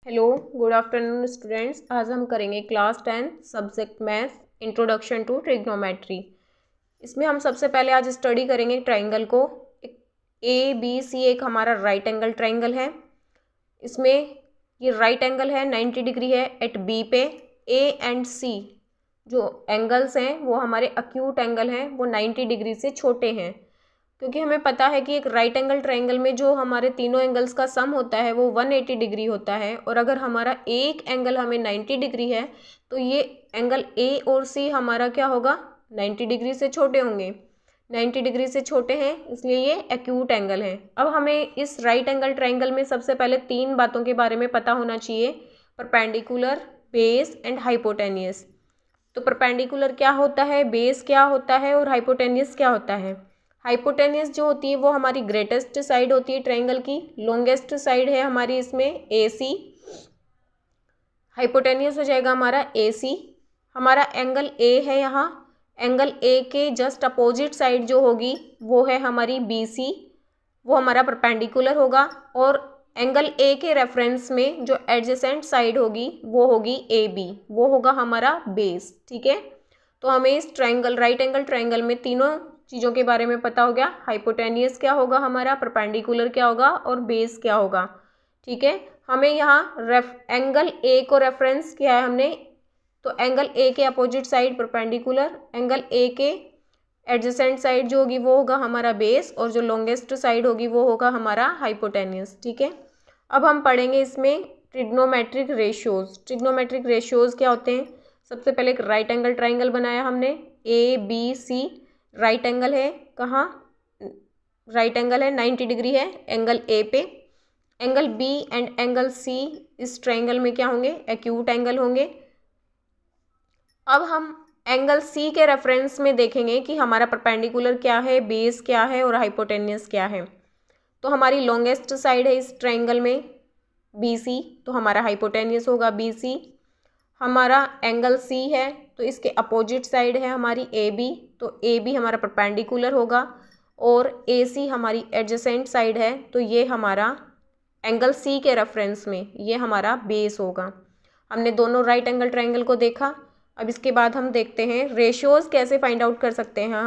Hello, good afternoon students. आज हम करेंगे class 10 subject math introduction to trigonometry. इसमें हम सबसे पहले आज स्टडी करेंगे ट्राइंगल को। एक ABC एक हमारा राइट एंगल ट्राइंगल है। इसमें ये राइट एंगल है 90 डिग्री है एट B पे। A एंड C जो एंगल्स हैं वो हमारे अक्यूट एंगल हैं, वो 90 डिग्री से छोटे हैं। क्योंकि हमें पता है कि एक राइट एंगल ट्राइंगल में जो हमारे तीनों एंगल्स का सम होता है वो 180 डिग्री होता है, और अगर हमारा एक एंगल हमें 90 डिग्री है तो ये एंगल A और C हमारा क्या होगा, 90 डिग्री से छोटे होंगे। 90 डिग्री से छोटे हैं इसलिए ये एक्यूट एंगल है। अब हमें इस राइट एंगल ट्राइंगल में सबसे पहले तीन बातों के बारे में पता होना चाहिए: परपेंडिकुलर, बेस एंड हाइपोटेनियस। तो परपेंडिकुलर क्या होता है, बेस क्या होता है और हाइपोटेनियस क्या होता है। हाइपोटेनियस जो होती है वो हमारी ग्रेटेस्ट साइड होती है ट्राइंगल की, लॉन्गेस्ट साइड है हमारी इसमें AC। हाइपोटेनियस हो जाएगा हमारा AC। हमारा एंगल A है यहाँ, एंगल A के जस्ट अपोजिट साइड जो होगी वो है हमारी BC, वो हमारा परपेंडिकुलर होगा। और एंगल A के रेफरेंस में जो एडजेसेंट साइड होगी वो होगी AB, वो होगा हमारा बेस। ठीक है, तो हमें इस ट्राइंगल राइट एंगल ट्राइंगल में तीनों चीज़ों के बारे में पता हो गया। हाइपोटेनियस क्या होगा हमारा, परपेंडिकुलर क्या होगा और बेस क्या होगा। ठीक है, हमें यहाँ एंगल A को रेफरेंस किया है हमने, तो एंगल A के opposite side perpendicular, angle A के एडजेसेंट साइड जो होगी वो होगा हमारा बेस, और जो लॉन्गेस्ट साइड होगी वो होगा हमारा हाइपोटेनियस। ठीक है, अब हम पढ़ेंगे इसमें ट्रिग्नोमेट्रिक रेशियोज। ट्रिग्नोमेट्रिक रेशियोज क्या होते हैं। सबसे पहले एक राइट एंगल ट्राइंगल बनाया हमने, ABC राइट एंगल है, कहाँ, राइट एंगल है 90 डिग्री है एंगल A पे। Angle B and angle C इस ट्राइंगल में क्या होंगे, एक्यूट एंगल होंगे। अब हम एंगल C के रेफरेंस में देखेंगे कि हमारा परपेंडिकुलर क्या है, बेस क्या है और हाइपोटेनियस क्या है। तो हमारी लॉन्गेस्ट साइड है इस ट्राइंगल में BC, तो हमारा हाइपोटेनियस होगा BC। हमारा एंगल C है तो इसके अपोजिट साइड है हमारी AB, तो AB हमारा परपेंडिकुलर होगा, और AC हमारी एडजेसेंट साइड है, तो ये हमारा एंगल C के रेफरेंस में ये हमारा बेस होगा। हमने दोनों राइट एंगल ट्राइंगल को देखा। अब इसके बाद हम देखते हैं रेशियोज कैसे फाइंड आउट कर सकते हैं।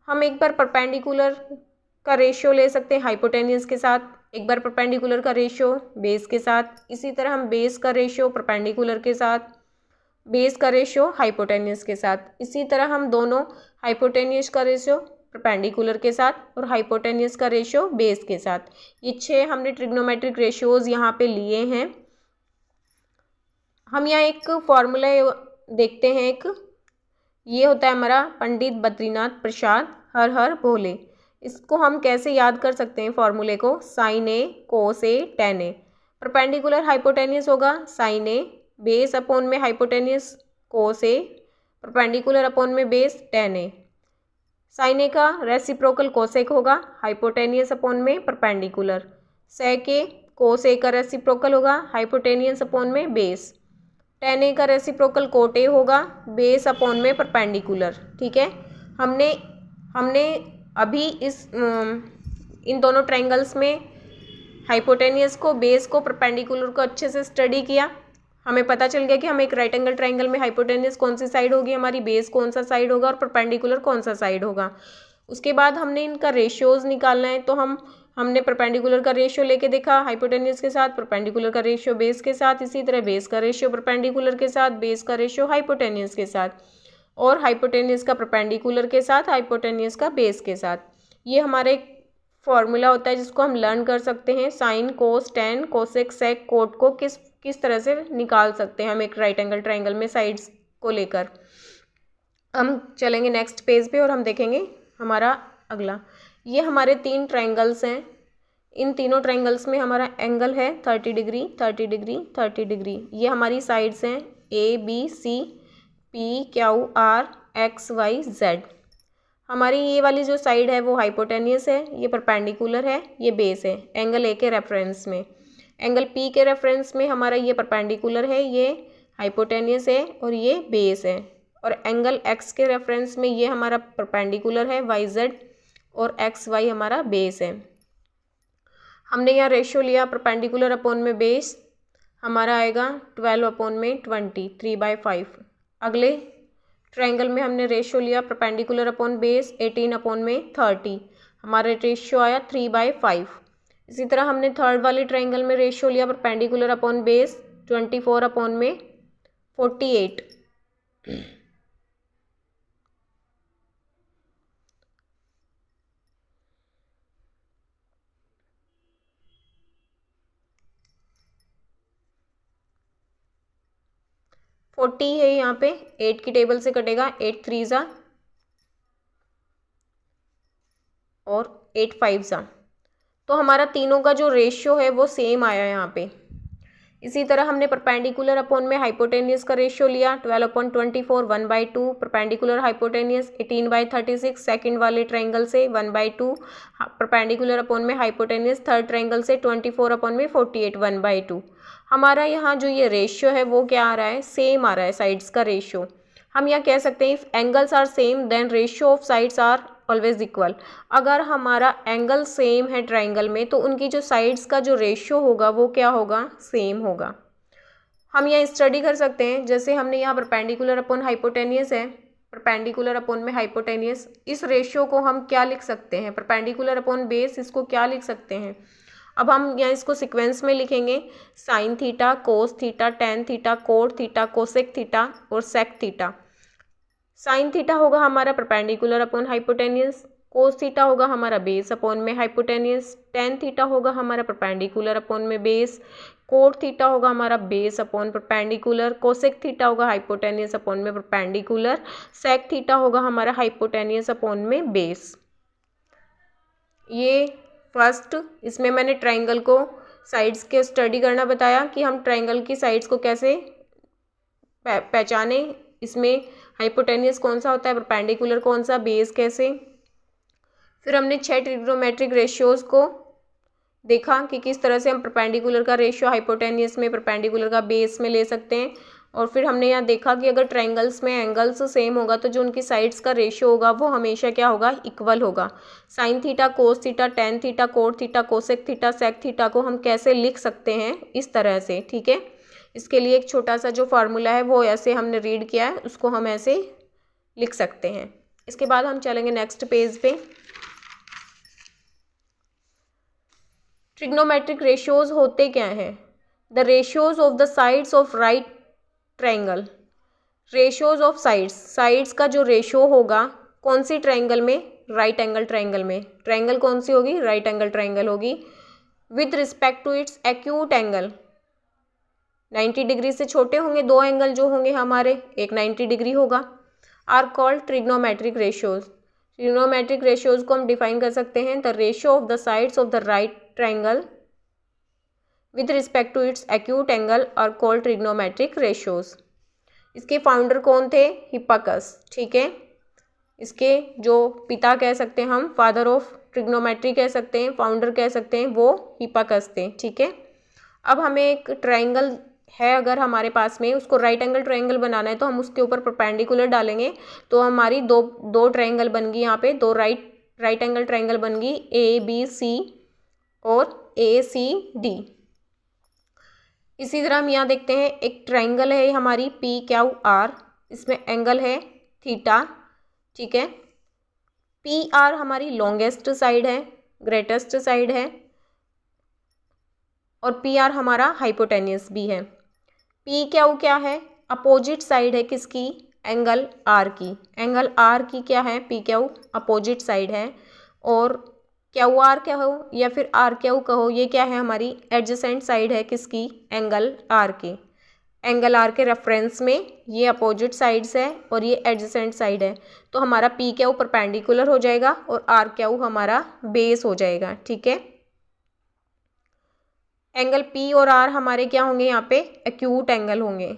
हम एक बार परपेंडिकुलर का रेशियो ले सकते हैं हाइपोटेनियस के साथ, एक बार परपेंडिकुलर का रेशियो बेस के साथ, इसी तरह हम बेस का रेशियो परपेंडिकुलर के साथ, बेस का रेशियो हाइपोटेनियस के साथ, इसी तरह हम दोनों हाइपोटेनियस का रेशियो परपेंडिकुलर के साथ और हाइपोटेनियस का रेशियो बेस के साथ, ये 6 हमने ट्रिग्नोमेट्रिक रेशियोज यहाँ पे लिए हैं। हम यहाँ एक फॉर्मूला देखते हैं, एक ये होता है हमारा पंडित बद्रीनाथ प्रसाद हर हर भोले। इसको हम कैसे याद कर सकते हैं फॉर्मूले को, sine A cos A tan A। Perpendicular hypotenuse होगा साइन A, बेस अपॉन में hypotenuse cos A, perpendicular upon में base tan A। Sine A का रेसिप्रोकल कोसेक होगा, हाइपोटेनियस अपॉन में perpendicular. Sec A cos A का reciprocal होगा, hypotenuse upon में base. tan A का रेसिप्रोकल कोट A होगा, बेस अपॉन में परपेंडिकुलर। ठीक है, हमने अभी इन दोनों ट्रायंगल्स में हाइपोटेनियस को, बेस को, परपेंडिकुलर को अच्छे से स्टडी किया। हमें पता चल गया कि हम एक राइट एंगल ट्रायंगल में हाइपोटेनियस कौन सी साइड होगी हमारी, बेस कौन सा साइड होगा और परपेंडिकुलर कौन सा साइड होगा। उसके बाद हमने इनका रेशियोज निकालना है, तो हमने परपेंडिकुलर का रेशियो लेके देखा हाइपोटेनियस के साथ, परपेंडिकुलर का रेशियो बेस के साथ, इसी तरह बेस का रेशियो परपेंडिकुलर के साथ, बेस का रेशियो हाइपोटेनियस के साथ, और हाइपोटेनियस का परपेंडिकुलर के साथ, हाइपोटेनियस का बेस के साथ। ये हमारा एक फॉर्मूला होता है जिसको हम लर्न कर सकते हैं, sine cos tan cosec sec cot को किस तरह से निकाल सकते हैं हम एक राइट एंगल ट्राइंगल में साइड्स को लेकर। हम चलेंगे नेक्स्ट पेज पे और हम देखेंगे हमारा अगला। ये हमारे 3 ट्रायंगल्स हैं, इन तीनों ट्रायंगल्स में हमारा एंगल है 30 डिग्री 30 डिग्री 30 डिग्री। ये हमारी साइड्स हैं ABC, PQR XYZ। हमारी ये वाली जो साइड है वो हाइपोटेनियस है, ये परपेंडिकुलर है, ये बेस है एंगल A के रेफरेंस में। एंगल P के रेफरेंस में हमारा ये परपेंडिकुलर है, ये हाइपोटेनियस है और ये बेस है। और एंगल X के रेफरेंस में ये हमारा परपेंडिकुलर है YZ, और XY हमारा बेस है। हमने यहाँ रेशियो लिया परपेंडिकुलर अपॉन में बेस। हमारा आएगा 12/20, 3/5। अगले ट्रायंगल में हमने रेशियो लिया परपेंडिकुलर अपॉन बेस 18/30, हमारा रेशियो आया 3/5। इसी तरह हमने थर्ड वाले ट्रायंगल में रेशियो लिया परपेंडिकुलर अपॉन बेस 24/48। 40 है यहाँ पे, 8 की टेबल से कटेगा, 8 3 ज़ा और 8 5 ज़ा। तो हमारा तीनों का जो रेशियो है वो सेम आया यहाँ पे। इसी तरह हमने परपेंडिकुलर अपॉन में हाइपोटेनियस का रेशियो लिया 12/24, 1/2, परपेंडिकुलर हाइपोटेनियस 18/36 सेकंड वाले ट्रायंगल से 1/2, परपेंडिकुलर अपॉन में हाइपोटेनियस थर्ड ट्रायंगल से 24/48, 1/2। हमारा यहाँ जो ये रेशियो है वो क्या आ रहा है, सेम आ रहा है साइड्स का रेशियो। हम यहाँ कह सकते हैं if angles are same then ratio of sides are always equal. अगर हमारा एंगल सेम है ट्राइंगल में तो उनकी जो साइड्स का जो रेशियो होगा वो क्या होगा, सेम होगा। हम यहाँ स्टडी कर सकते हैं, जैसे हमने यहाँ परपेंडिकुलर अपॉन हाइपोटेनियस है, परपेंडिकुलर अपॉन में हाइपोटेनियस, इस रेशियो को हम क्या लिख सकते हैं, परपेंडिकुलर अपॉन बेस, इसको क्या लिख सकते हैं। अब हम यहाँ इसको सीक्वेंस में लिखेंगे, sign theta, cos theta, tan theta, cot theta, cosec theta और सेक थीटा। साइन थीटा होगा हमारा perpendicular upon hypotenuse, cos theta होगा हमारा बेस अपॉन में हाइपोटेनियस, टेन थीटा होगा हमारा परपेंडिकुलर अपॉन में बेस, कोट थीटा होगा हमारा base upon perpendicular, cosec theta होगा हाइपोटेनियस अपॉन में परपेंडिकुलर, सेक थीटा होगा हमारा हाइपोटेनियस अपॉन में बेस। ये फर्स्ट, इसमें मैंने ट्राइंगल को साइड्स के स्टडी करना बताया कि हम ट्राइंगल की साइड्स को कैसे पहचाने, इसमें हाइपोटेनियस कौन सा होता है, परपेंडिकुलर कौन सा, बेस कैसे। फिर हमने 6 ट्रिग्नोमेट्रिक रेशियोज़ को देखा कि किस तरह से हम परपेंडिकुलर का रेशियो हाइपोटेनियस में, परपेंडिकुलर का बेस में ले सकते हैं। और फिर हमने यहाँ देखा कि अगर ट्रायंगल्स में एंगल्स सेम होगा तो जो उनकी साइड्स का रेशियो होगा वो हमेशा क्या होगा, इक्वल होगा। Sine theta, cos theta, tan theta, cot theta, cosec theta, sec theta को हम कैसे लिख सकते हैं, इस तरह से, ठीक है। इसके लिए एक छोटा सा जो फार्मूला है वो ऐसे हमने रीड किया है, उसको हम ऐसे लिख सकते हैं। इसके बाद हम चलेंगे नेक्स्ट पेज पे। ट्रिग्नोमेट्रिक रेशियोज होते क्या हैं, the ratios of the sides of right triangle. Ratios of sides, sides का जो रेशियो होगा कौन सी ट्रायंगल में, राइट एंगल ट्रायंगल में। ट्रायंगल कौन सी होगी, राइट एंगल ट्रायंगल होगी। With respect to its acute angle, 90 degree से छोटे होंगे दो एंगल जो होंगे हमारे, एक 90 डिग्री होगा, are called trigonometric ratios. Trigonometric ratios को हम डिफाइन कर सकते हैं, the ratio of the sides of the right triangle with respect to its acute angle are called trigonometric ratios. इसके फाउंडर कौन थे, हिप्पाकस, ठीक है। इसके जो पिता कह सकते हैं हम, फादर ऑफ ट्रिग्नोमेट्री कह सकते हैं, फाउंडर कह सकते हैं, वो हिप्पाकस थे, ठीक है। अब हमें एक ट्रायंगल है अगर हमारे पास में, उसको राइट एंगल ट्रायंगल बनाना है तो हम उसके ऊपर परपेंडिकुलर डालेंगे तो हमारी दो ट्रायंगल बन गई, यहाँ पे दो राइट एंगल ट्रायंगल बन गई, ABC और ACD। इसी तरह हम यहाँ देखते हैं एक ट्रायंगल है हमारी PQR, इसमें एंगल है थीटा, ठीक है। PR हमारी लॉन्गेस्ट साइड है, ग्रेटेस्ट साइड है, और PR हमारा हाइपोटेनियस भी है। PQ क्या है, अपोजिट साइड है किसकी, एंगल R की। एंगल R की क्या है, PQ अपोजिट साइड है। और QR कहो या फिर RQ कहो, ये क्या है, हमारी एडजेसेंट साइड है किसकी, एंगल R की। एंगल R के रेफरेंस में ये अपोजिट साइड्स है और ये एडजेसेंट साइड है, तो हमारा PQ परपेंडिकुलर हो जाएगा और RQ हमारा बेस हो जाएगा, ठीक है। एंगल P और R हमारे क्या होंगे, यहाँ पे एक्यूट एंगल होंगे।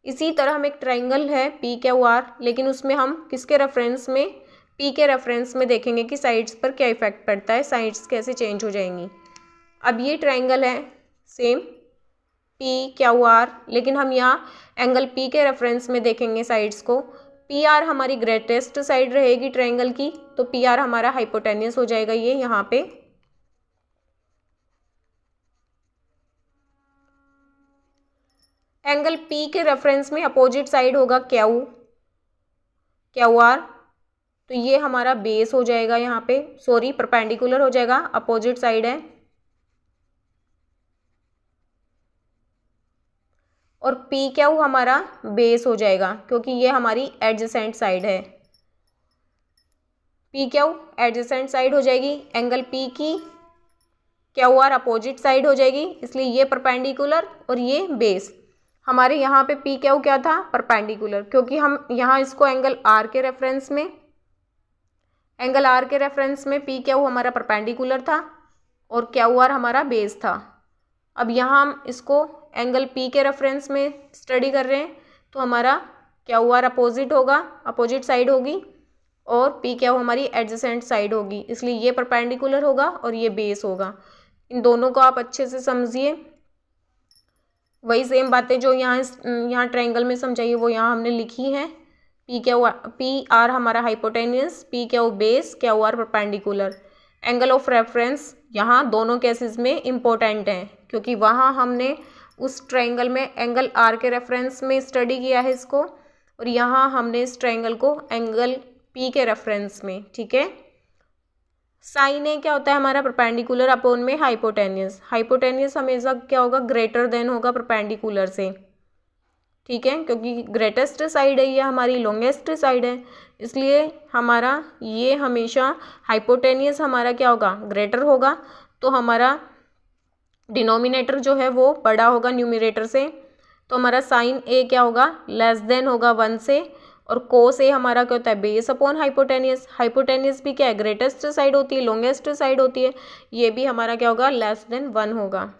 इसी तरह हम एक ट्रायंगल है PQR, लेकिन उसमें हम किसके रेफरेंस में, P के रेफरेंस में देखेंगे कि साइड्स पर क्या इफेक्ट पड़ता है, साइड्स कैसे चेंज हो जाएंगी। अब ये ट्रायंगल है सेम PQR, लेकिन हम यहाँ एंगल P के रेफरेंस में देखेंगे साइड्स को। PR हमारी ग्रेटेस्ट साइड रहेगी ट्रायंगल की, तो PR हमारा हाइपोटेनियस हो जाएगा, ये यहाँ पे। एंगल पी के रेफरेंस में अपोजिट साइड होगा क्यू आर, तो ये हमारा बेस हो जाएगा, यहाँ पे सॉरी परपेंडिकुलर हो जाएगा, अपोजिट साइड है। और पी क्यू हमारा बेस हो जाएगा क्योंकि ये हमारी एडजेसेंट साइड है। पी क्यू एडजेसेंट साइड हो जाएगी, एंगल पी की क्यू आर अपोजिट साइड हो जाएगी, इसलिए ये परपेंडिकुलर और ये बेस। हमारे यहाँ पे पी क्यू क्या था, परपेंडिकुलर, क्योंकि हम यहाँ इसको एंगल आर के रेफरेंस में पी क्यू हमारा परपेंडिकुलर था और क्यू आर हमारा बेस था। अब यहाँ हम इसको एंगल पी के रेफरेंस में स्टडी कर रहे हैं, तो हमारा क्यू आर अपोजिट साइड होगी और पी क्यू हमारी एडजेसेंट साइड होगी, इसलिए ये परपेंडिकुलर होगा और ये बेस होगा। इन दोनों को आप अच्छे से समझिए। वही सेम बातें जो यहाँ ट्रायंगल में समझाइए वो यहाँ हमने लिखी हैं। पी आर हमारा hypotenuse, P Q base, Q R perpendicular. Angle of reference यहाँ दोनों केसेस में इम्पोर्टेंट हैं क्योंकि वहाँ हमने उस ट्रायंगल में एंगल आर के रेफरेंस में स्टडी किया है इसको, और यहाँ हमने इस ट्रायंगल को एंगल पी के रेफरेंस में, ठीक है। साइन ए क्या होता है हमारा, परपेंडिकुलर अपॉन में हाइपोटेन्यूस हमेशा क्या होगा, ग्रेटर देन होगा परपेंडिकुलर से, ठीक है, क्योंकि ग्रेटेस्ट साइड है, ये हमारी लॉन्गेस्ट साइड है, इसलिए हमारा ये हमेशा हाइपोटेन्यूस हमारा क्या होगा, ग्रेटर होगा, तो हमारा डिनोमिनेटर जो है वो बड़ा होगा न्यूमरेटर से, तो हमारा साइन ए क्या होगा, लेस देन होगा 1 से, और कोस ए हमारा क्या होता है, बेस अपॉन हाइपोटेन्यूस भी क्या है, ग्रेटेस्ट साइड होती है, लॉन्गेस्ट साइड होती है, ये भी हमारा क्या होगा, लेस देन 1 होगा।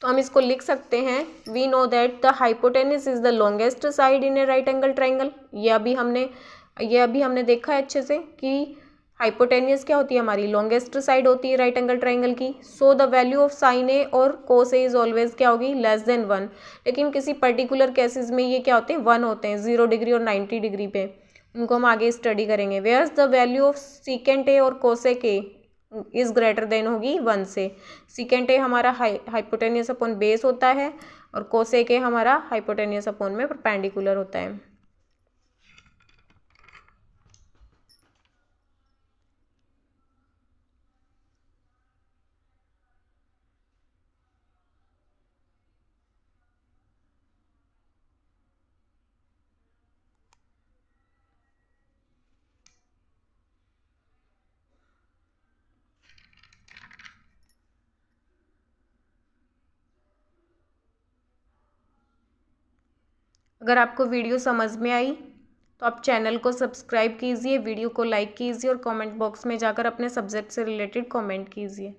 तो हम इसको लिख सकते हैं, we know that the hypotenuse is the longest side in a right angle triangle. ये अभी हमने देखा है अच्छे से कि हाइपोटेन्यूस क्या होती है, हमारी लॉन्गेस्ट साइड होती है राइट एंगल ट्राइंगल की। So the value of sine A और कोस ए इज ऑलवेज क्या होगी, लेस देन 1। लेकिन किसी पर्टिकुलर केसेस में ये क्या होते हैं, 1 होते हैं, 0 डिग्री और 90 डिग्री पे, उनको हम आगे स्टडी करेंगे। Whereas the value of secant A और cosec A is greater than होगी 1 से। सीकेंट ए हमारा हाइपोटेन्यूस अपॉन बेस होता है और कोसेक ए हमारा हाइपोटेन्यूस अपॉन में परपेंडिकुलर होता है। अगर आपको वीडियो समझ में आई तो आप चैनल को सब्सक्राइब कीजिए, वीडियो को लाइक कीजिए और कमेंट बॉक्स में जाकर अपने सब्जेक्ट से रिलेटेड कमेंट कीजिए।